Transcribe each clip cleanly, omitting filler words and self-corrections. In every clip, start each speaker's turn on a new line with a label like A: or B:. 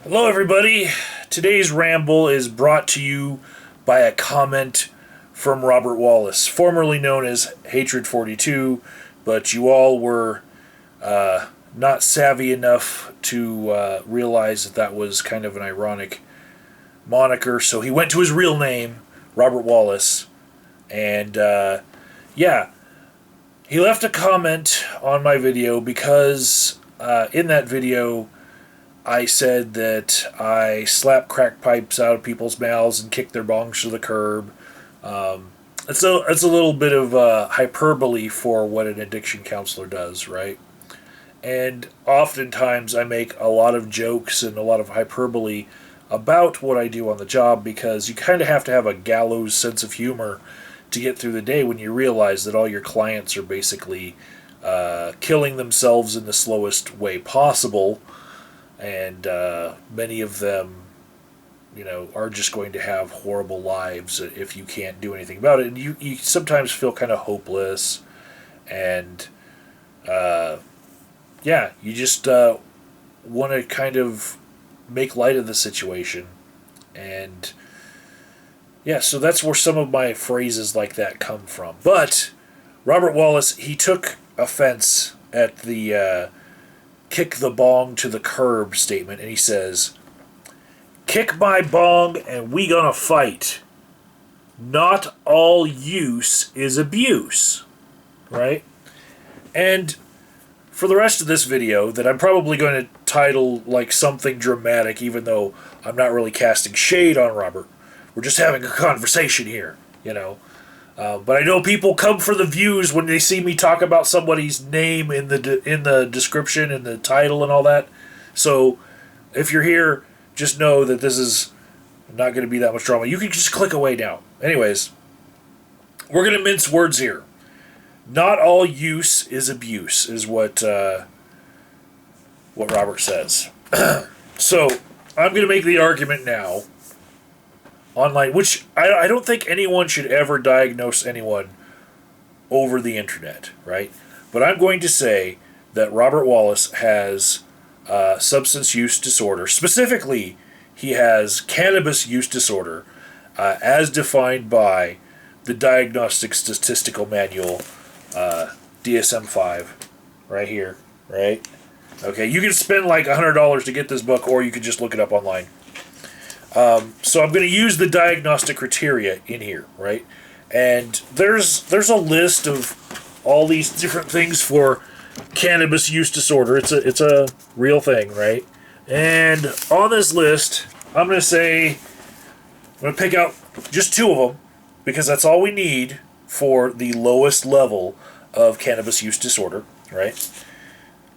A: Hello, everybody. Today's ramble is brought to you by a comment from Robert Wallace, formerly known as Hatred42, but you all were not savvy enough to realize that that was kind of an ironic moniker, so he went to his real name, Robert Wallace, and yeah, he left a comment on my video because in that video I said that I slap crack pipes out of people's mouths and kick their bongs to the curb. It's a little bit of hyperbole for what an addiction counselor does, right? And oftentimes I make a lot of jokes and a lot of hyperbole about what I do on the job because you kind of have to have a gallows sense of humor to get through the day when you realize that all your clients are basically killing themselves in the slowest way possible, and many of them, are just going to have horrible lives if you can't do anything about it. And you sometimes feel kind of hopeless, and you just want to kind of make light of the situation. And yeah, so that's where some of my phrases like that come from. But Robert Wallace, he took offense at the kick the bong to the curb statement, and he says, "Kick my bong and we gonna fight. Not all use is abuse." Right? And for the rest of this video, that I'm probably going to title like something dramatic, even though I'm not really casting shade on Robert. We're just having a conversation here, But I know people come for the views when they see me talk about somebody's name in the description and the title and all that. So if you're here, just know that this is not going to be that much drama. You can just click away now. Anyways, we're going to mince words here. Not all use is abuse, is what Robert says. So I'm going to make the argument now online, which I don't think anyone should ever diagnose anyone over the internet, right? But I'm going to say that Robert Wallace has substance use disorder. Specifically, he has cannabis use disorder as defined by the Diagnostic Statistical Manual, DSM-5, right here, right? Okay, you can spend like $100 to get this book, or you can just look it up online. So I'm going to use the diagnostic criteria in here, right? And there's a list of all these different things for cannabis use disorder. It's a real thing, right? And on this list, I'm going to pick out just two of them because that's all we need for the lowest level of cannabis use disorder, right?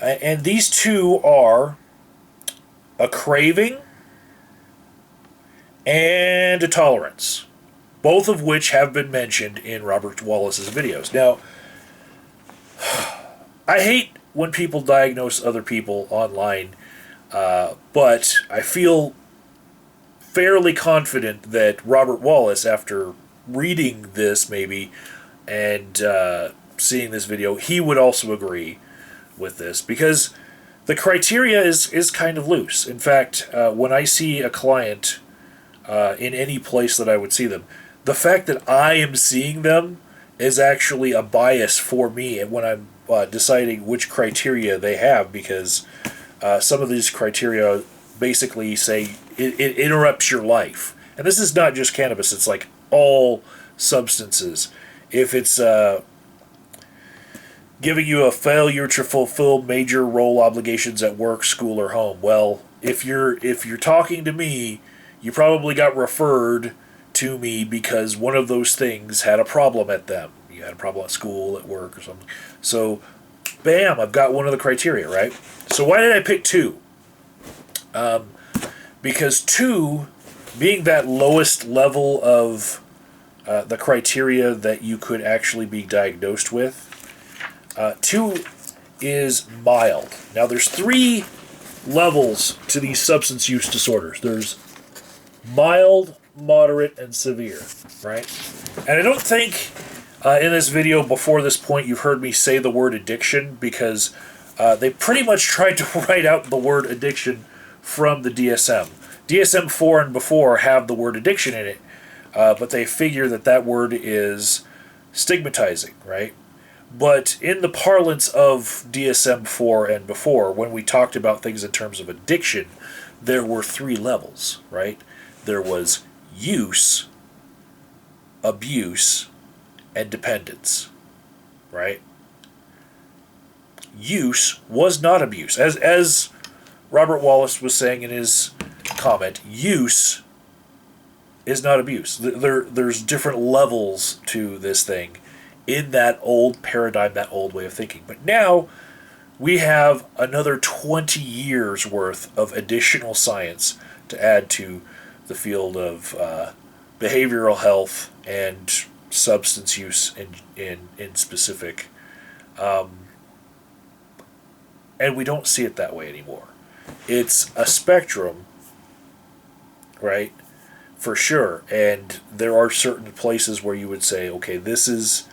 A: And these two are a craving and a tolerance, both of which have been mentioned in Robert Wallace's videos. Now, I hate when people diagnose other people online, but I feel fairly confident that Robert Wallace, after reading this maybe and seeing this video, he would also agree with this, because the criteria is kind of loose. In fact, when I see a client in any place that I would see them, the fact that I am seeing them is actually a bias for me when I'm deciding which criteria they have, because some of these criteria basically say it interrupts your life. And this is not just cannabis, it's like all substances. If it's giving you a failure to fulfill major role obligations at work, school, or home, well, if you're talking to me, you probably got referred to me because one of those things had a problem at them. You had a problem at school, at work, or something. So, bam, I've got one of the criteria, right? So why did I pick two? Because two, being that lowest level of the criteria that you could actually be diagnosed with, two is mild. Now, there's three levels to these substance use disorders. There's mild, moderate, and severe, right? And I don't think in this video before this point you've heard me say the word addiction, because they pretty much tried to write out the word addiction from the DSM. DSM-4 and before have the word addiction in it, but they figure that word is stigmatizing, right? But in the parlance of DSM-4 and before, when we talked about things in terms of addiction, there were 3 levels, right? There was use, abuse, and dependence, right? Use was not abuse. As Robert Wallace was saying in his comment, use is not abuse. There's different levels to this thing in that old paradigm, that old way of thinking. But now we have another 20 years worth of additional science to add to the field of behavioral health and substance use in specific. And we don't see it that way anymore. It's a spectrum, right? For sure. And there are certain places where you would say, okay, this is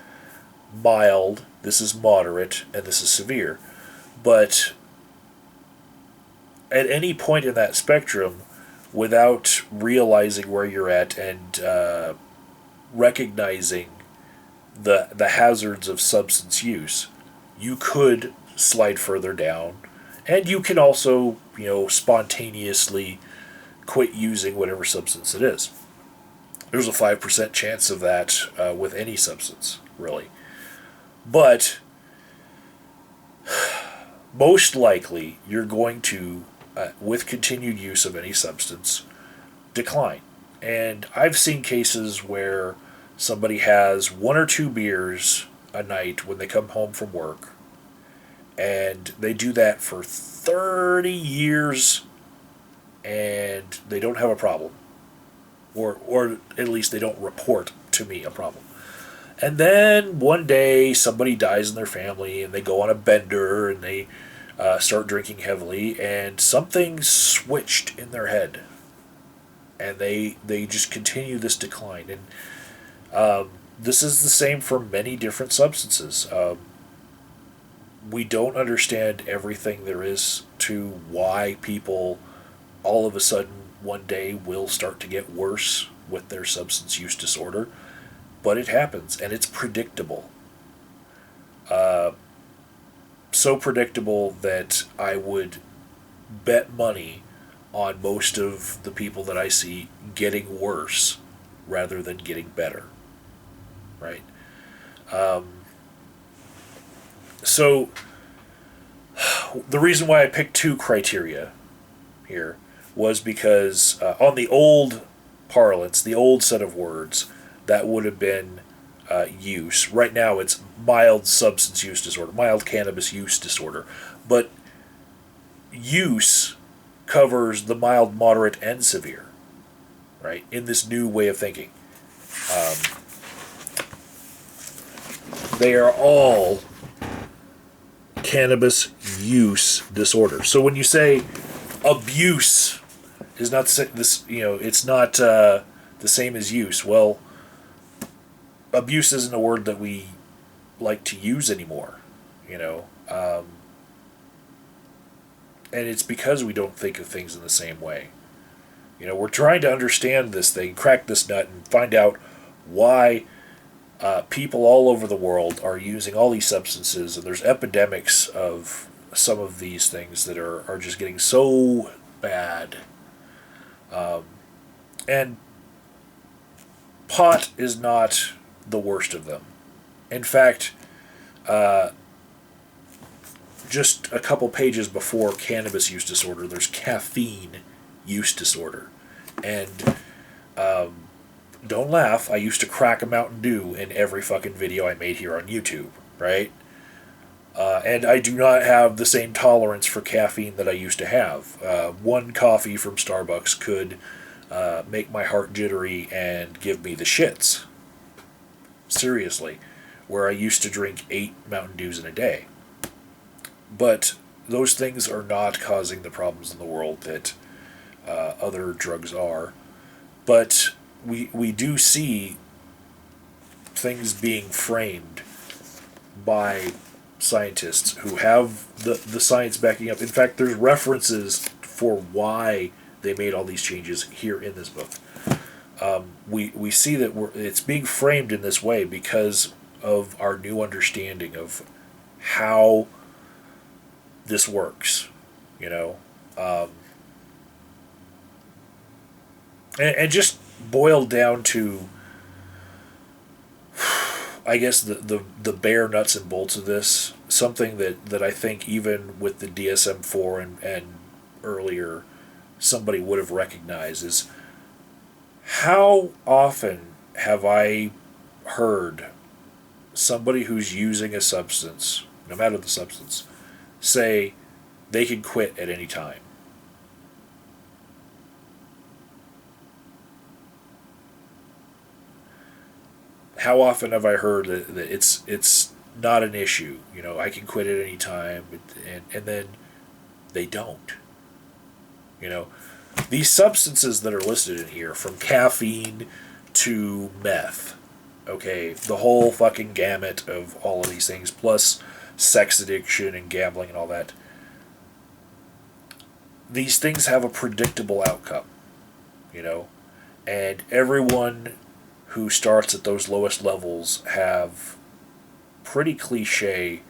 A: mild, this is moderate, and this is severe. But at any point in that spectrum, without realizing where you're at and recognizing the hazards of substance use, you could slide further down, and you can also, spontaneously quit using whatever substance it is. There's a 5% chance of that with any substance, really. But most likely, you're going to, with continued use of any substance, decline. And I've seen cases where somebody has 1 or 2 beers a night when they come home from work, and they do that for 30 years, and they don't have a problem. Or at least they don't report to me a problem. And then one day somebody dies in their family, and they go on a bender, and they start drinking heavily, and something switched in their head. And they just continue this decline. And this is the same for many different substances. We don't understand everything there is to why people all of a sudden one day will start to get worse with their substance use disorder, but it happens, and it's predictable. So predictable that I would bet money on most of the people that I see getting worse rather than getting better, right? So the reason why I picked 2 criteria here was because on the old parlance, the old set of words, that would have been use. Right now it's mild substance use disorder, mild cannabis use disorder. But use covers the mild, moderate, and severe, right, in this new way of thinking. They are all cannabis use disorder. So when you say abuse is not this, it's not the same as use. Well, abuse isn't a word that we like to use anymore, and it's because we don't think of things in the same way. We're trying to understand this thing, crack this nut, and find out why people all over the world are using all these substances, and there's epidemics of some of these things that are just getting so bad. And pot is not the worst of them. In fact, just a couple pages before cannabis use disorder, there's caffeine use disorder. And don't laugh, I used to crack a Mountain Dew in every fucking video I made here on YouTube, right? And I do not have the same tolerance for caffeine that I used to have. One coffee from Starbucks could make my heart jittery and give me the shits. Seriously. Where I used to drink 8 Mountain Dews in a day. But those things are not causing the problems in the world that other drugs are. But we do see things being framed by scientists who have the science backing up. In fact, there's references for why they made all these changes here in this book. We see that it's being framed in this way because of our new understanding of how this works, you know. And just boiled down to, I guess, the bare nuts and bolts of this, something that I think even with the DSM-4 and earlier somebody would have recognized is, how often have I heard somebody who's using a substance, no matter the substance, say they can quit at any time? How often have I heard that it's not an issue? You know, I can quit at any time, and then they don't. You know, these substances that are listed in here, from caffeine to meth, okay, the whole fucking gamut of all of these things, plus sex addiction and gambling and all that. These things have a predictable outcome, you know, and everyone who starts at those lowest levels have pretty cliche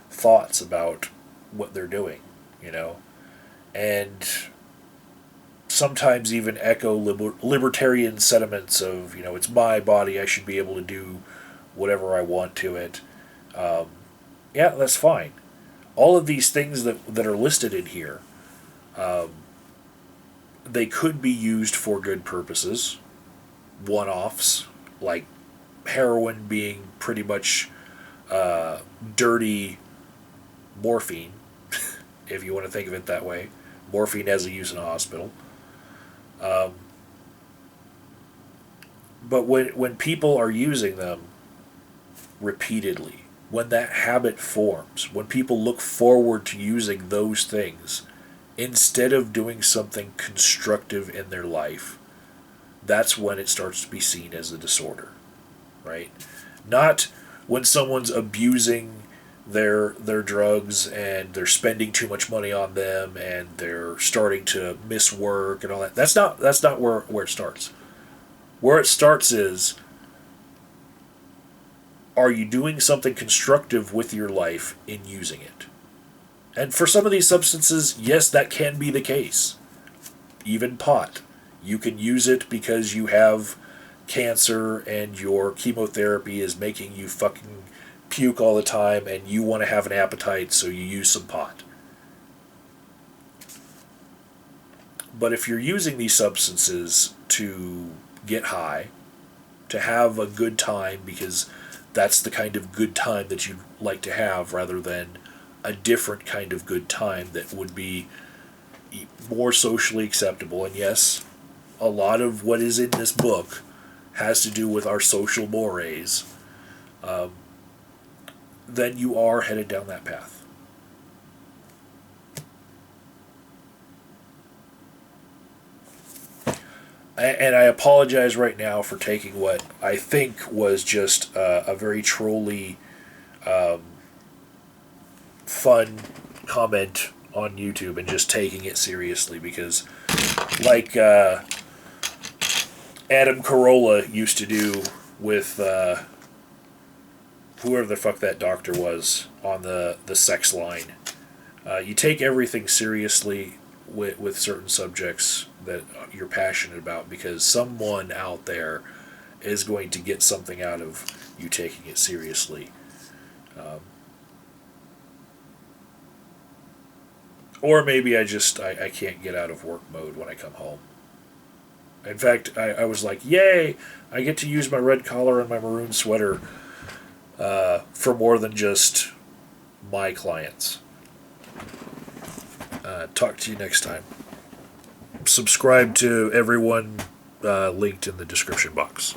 A: thoughts about what they're doing, you know, and sometimes even echo libertarian sentiments of, you know, it's my body, I should be able to do whatever I want to it. Yeah, that's fine. All of these things that are listed in here, they could be used for good purposes, one-offs, like heroin being pretty much dirty morphine, if you want to think of it that way. Morphine has a use in a hospital. But when people are using them repeatedly, when that habit forms, when people look forward to using those things instead of doing something constructive in their life, that's when it starts to be seen as a disorder, right? Not when someone's abusing their drugs and they're spending too much money on them and they're starting to miss work and all that. That's not where it starts. Where it starts is, are you doing something constructive with your life in using it? And for some of these substances, yes, that can be the case. Even pot. You can use it because you have cancer and your chemotherapy is making you fucking puke all the time and you want to have an appetite, so you use some pot. But if you're using these substances to get high, to have a good time, because that's the kind of good time that you'd like to have, rather than a different kind of good time that would be more socially acceptable. And yes, a lot of what is in this book has to do with our social mores, then you are headed down that path. And I apologize right now for taking what I think was just a very trolly, fun comment on YouTube and just taking it seriously, because like Adam Carolla used to do with whoever the fuck that doctor was on the sex line. You take everything seriously with certain subjects that you're passionate about, because someone out there is going to get something out of you taking it seriously. Or maybe I can't get out of work mode when I come home. In fact, I was like, yay, I get to use my red collar and my maroon sweater for more than just my clients. Talk to you next time. Subscribe to everyone linked in the description box.